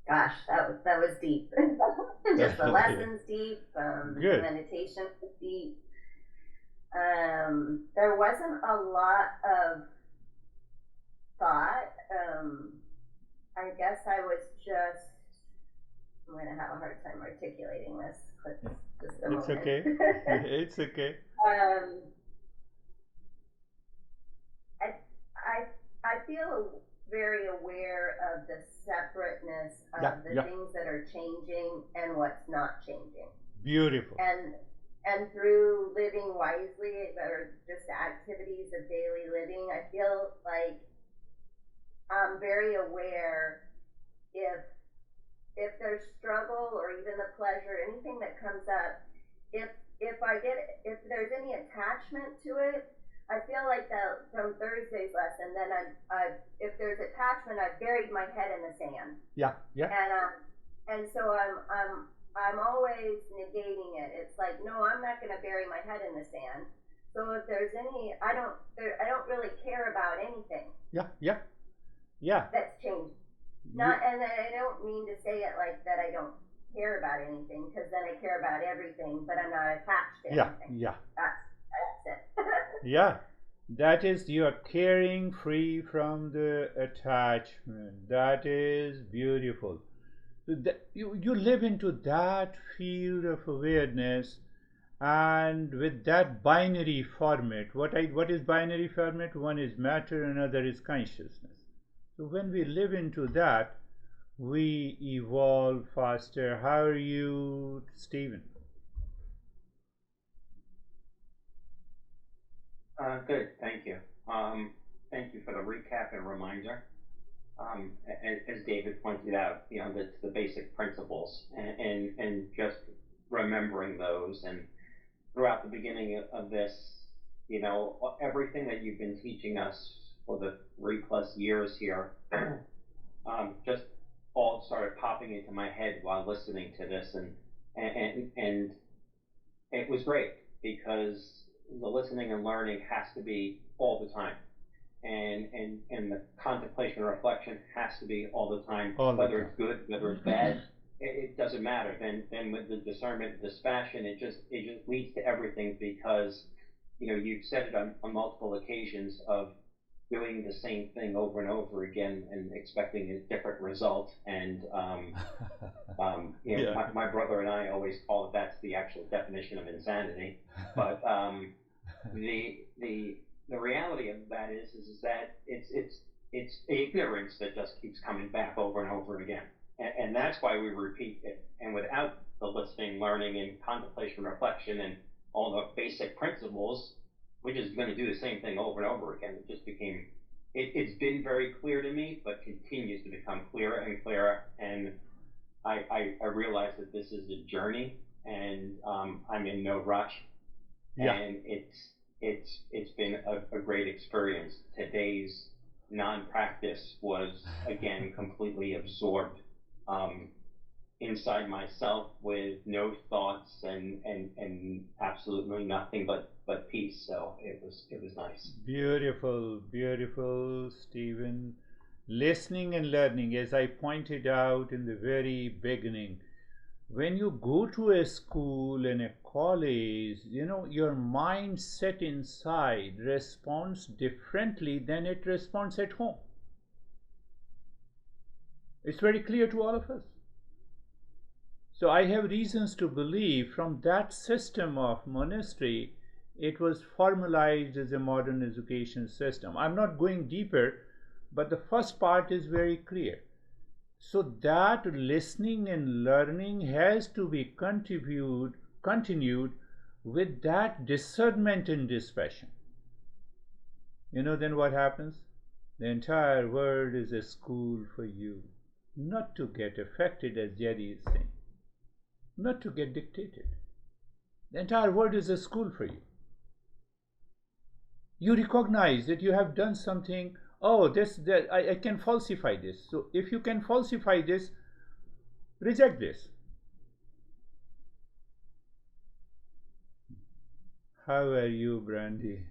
Gosh, that was deep. Just the lessons deep. The meditation was deep. There wasn't a lot of thought. I guess I was just. I'm going to have a hard time articulating this. Just a moment. It's okay. It's okay. I feel very aware of the separateness of the things that are changing and what's not changing. Beautiful. And through living wisely, or just activities of daily living, I feel like I'm very aware if there's struggle or even the pleasure, anything that comes up, if there's any attachment to it, I feel like that from Thursday's lesson, then if there's attachment, I've buried my head in the sand. Yeah. And so I'm always negating it. It's like, no, I'm not going to bury my head in the sand. So if there's any, I don't really care about anything. Yeah. That's changing. And I don't mean to say it like that. I don't care about anything, because then I care about everything, but I'm not attached to anything. Yeah. That's it. Yeah, that is, you are caring free from the attachment. That is beautiful. You live into that field of awareness, and with that binary format. What is binary format? One is matter, another is consciousness. So when we live into that, we evolve faster. How are you, Stephen? Good, thank you. Thank you for the recap and reminder. As David pointed out, that's the basic principles, and just remembering those. And throughout the beginning of this, everything that you've been teaching us for the 3+ years here, just all started popping into my head while listening to this, and it was great, because the listening and learning has to be all the time, and the contemplation and reflection has to be all the time, whether it's good, whether it's bad, it doesn't matter. Then with the discernment, dispassion, it just leads to everything, because you've said it on multiple occasions of doing the same thing over and over again and expecting a different result. And my brother and I always call it, that's the actual definition of insanity. But the reality of that is that it's ignorance that just keeps coming back over and over again, and that's why we repeat it. And without the listening, learning, and contemplation, reflection, and all the basic principles, we're just going to do the same thing over and over again. It just became, it's been very clear to me, but continues to become clearer and clearer. And I realize that this is a journey, and I'm in no rush. Yeah. And it's been a great experience. Today's non-practice was, again, completely absorbed inside myself, with no thoughts and absolutely nothing but peace. So it was nice. Beautiful, Stephen. Listening and learning, as I pointed out in the very beginning, when you go to a school and a college, your mindset inside responds differently than it responds at home. It's very clear to all of us. So I have reasons to believe from that system of monastery, it was formalized as a modern education system. I'm not going deeper, but the first part is very clear. So that listening and learning has to be continued with that discernment and dispassion. Then what happens? The entire world is a school for you, not to get affected, as Jerry is saying, not to get dictated. The entire world is a school for you. You recognize that you have done something oh, I can falsify this. So if you can falsify this, reject this. How are you, Brandy?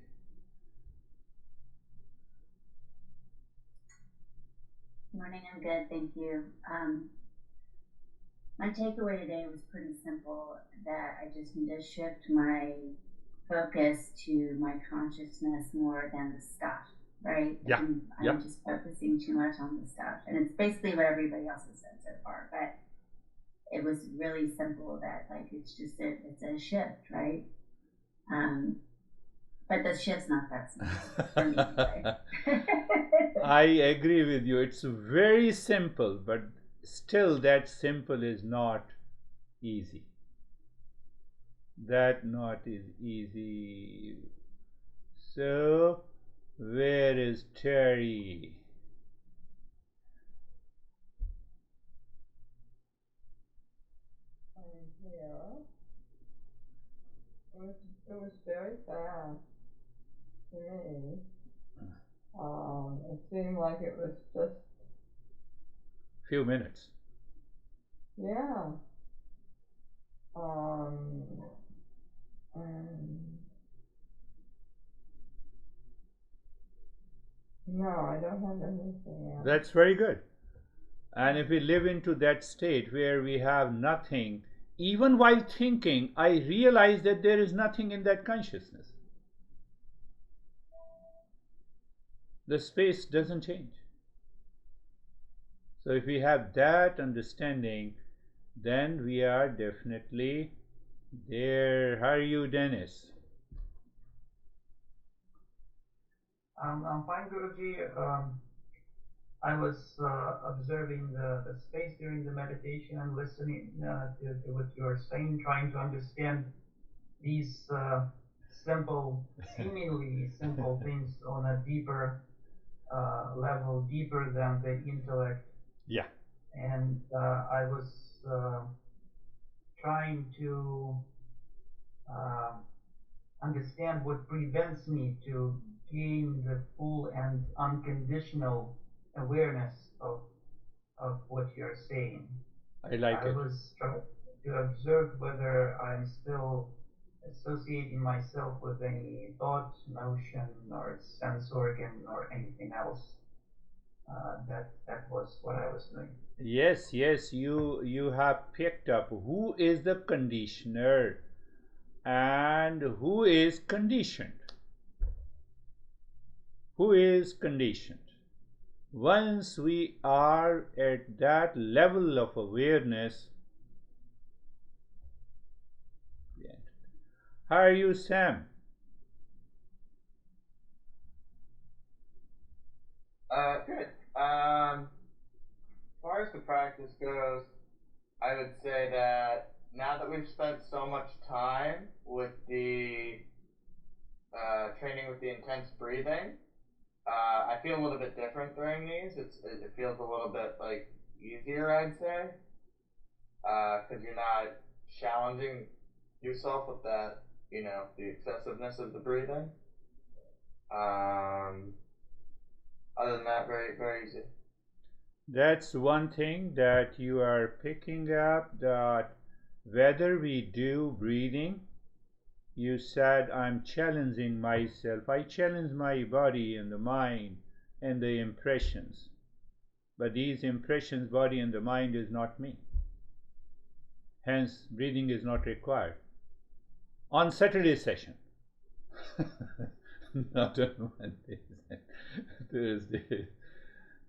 Morning, I'm good, thank you. My takeaway today was pretty simple, that I just need to shift my focus to my consciousness more than the stuff, right? Yeah. I'm just focusing too much on the stuff. And it's basically what everybody else has said so far, but it was really simple that like it's a shift, right? But the shift's not that simple for me anyway. I agree with you. It's very simple, but still that simple is not easy. That not is easy. So where is Terry? I'm here. It was very fast to me. It seemed like it was just Few minutes. yeah. No, I don't have anything else. That's very good. And if we live into that state where we have nothing, even while thinking, I realize that there is nothing in that consciousness. The space doesn't change. So if we have that understanding, then we are definitely there. How are you, Dennis? I'm fine, Guruji. I was observing the space during the meditation and listening to what you are saying, trying to understand these simple, seemingly simple things on a deeper level, deeper than the intellect. Yeah. And I was trying to understand what prevents me to gain the full and unconditional awareness of what you're saying. I like it. I was trying to observe whether I'm still associating myself with any thought, notion, or sense organ, or anything else. That was what I was doing. Yes, you have picked up who is the conditioner and who is conditioned. Who is conditioned? Once we are at that level of awareness, how are you, Sam? Good. As far as the practice goes, I would say that now that we've spent so much time with the training with the intense breathing, I feel a little bit different during these. It feels a little bit like easier, I'd say, because you're not challenging yourself with that, the excessiveness of the breathing. Other than that, very, very easy. That's one thing that you are picking up, that whether we do breathing, you said I'm challenging myself. I challenge my body and the mind and the impressions. But these impressions, body and the mind is not me. Hence, breathing is not required. On Saturday session. Not on Monday, Thursday.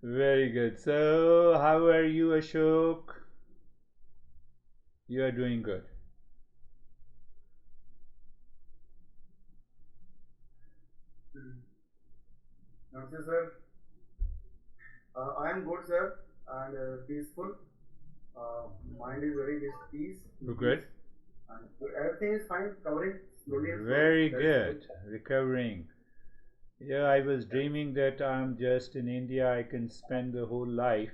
Very good. So, how are you, Ashok? You are doing good. Namaste, sir. I am good, sir, and peaceful. Mind is very peace. Good. And everything is fine, covering slowly. Very good. Recovering. Yeah, I was dreaming that I'm just in India. I can spend the whole life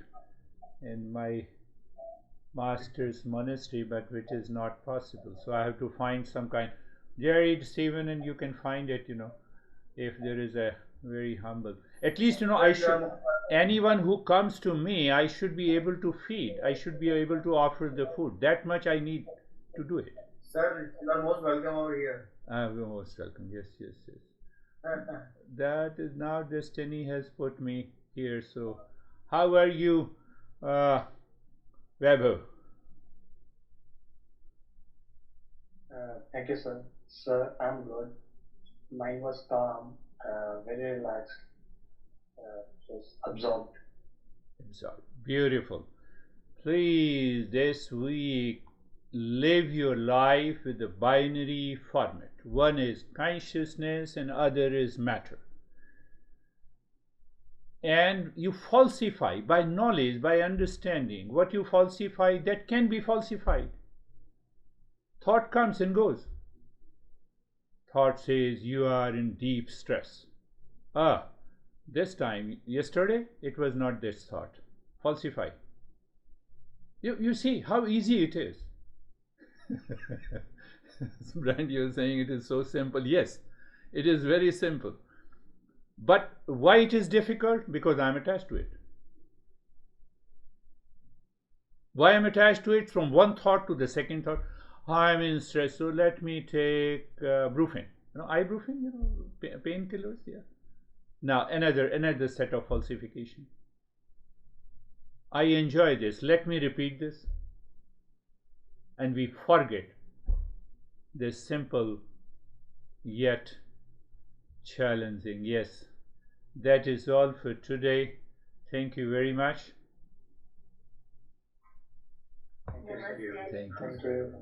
in my master's monastery, but which is not possible. So I have to find some kind. Jerry, Stephen, and you can find it, if there is a very humble, at least I should, anyone who comes to me, I should be able to feed, I should be able to offer the food. That much I need to do it. Sir, you are most welcome over here. You're most welcome. Yes, yes, yes. That is now destiny has put me here. So, how are you, Vaibhav? Thank you, sir. Sir, I'm good. Mind was calm, very relaxed, just absorbed. Absorb. Beautiful. Please, this week, live your life with a binary format. One is consciousness and other is matter. And you falsify by knowledge, by understanding. What you falsify, that can be falsified. Thought comes and goes. Thought says you are in deep stress. This time, yesterday, it was not this thought. Falsify. You see how easy it is. Brand, you're saying it is so simple. Yes, it is very simple. But why it is difficult? Because I'm attached to it. Why I'm attached to it? From one thought to the second thought. I'm in stress, so let me take brufen. Ibuprofen, painkillers. Yeah. Now another set of falsification. I enjoy this. Let me repeat this. And we forget this simple yet challenging. Yes, that is all for today. Thank you very much. Namaste. Thank you. Thank you.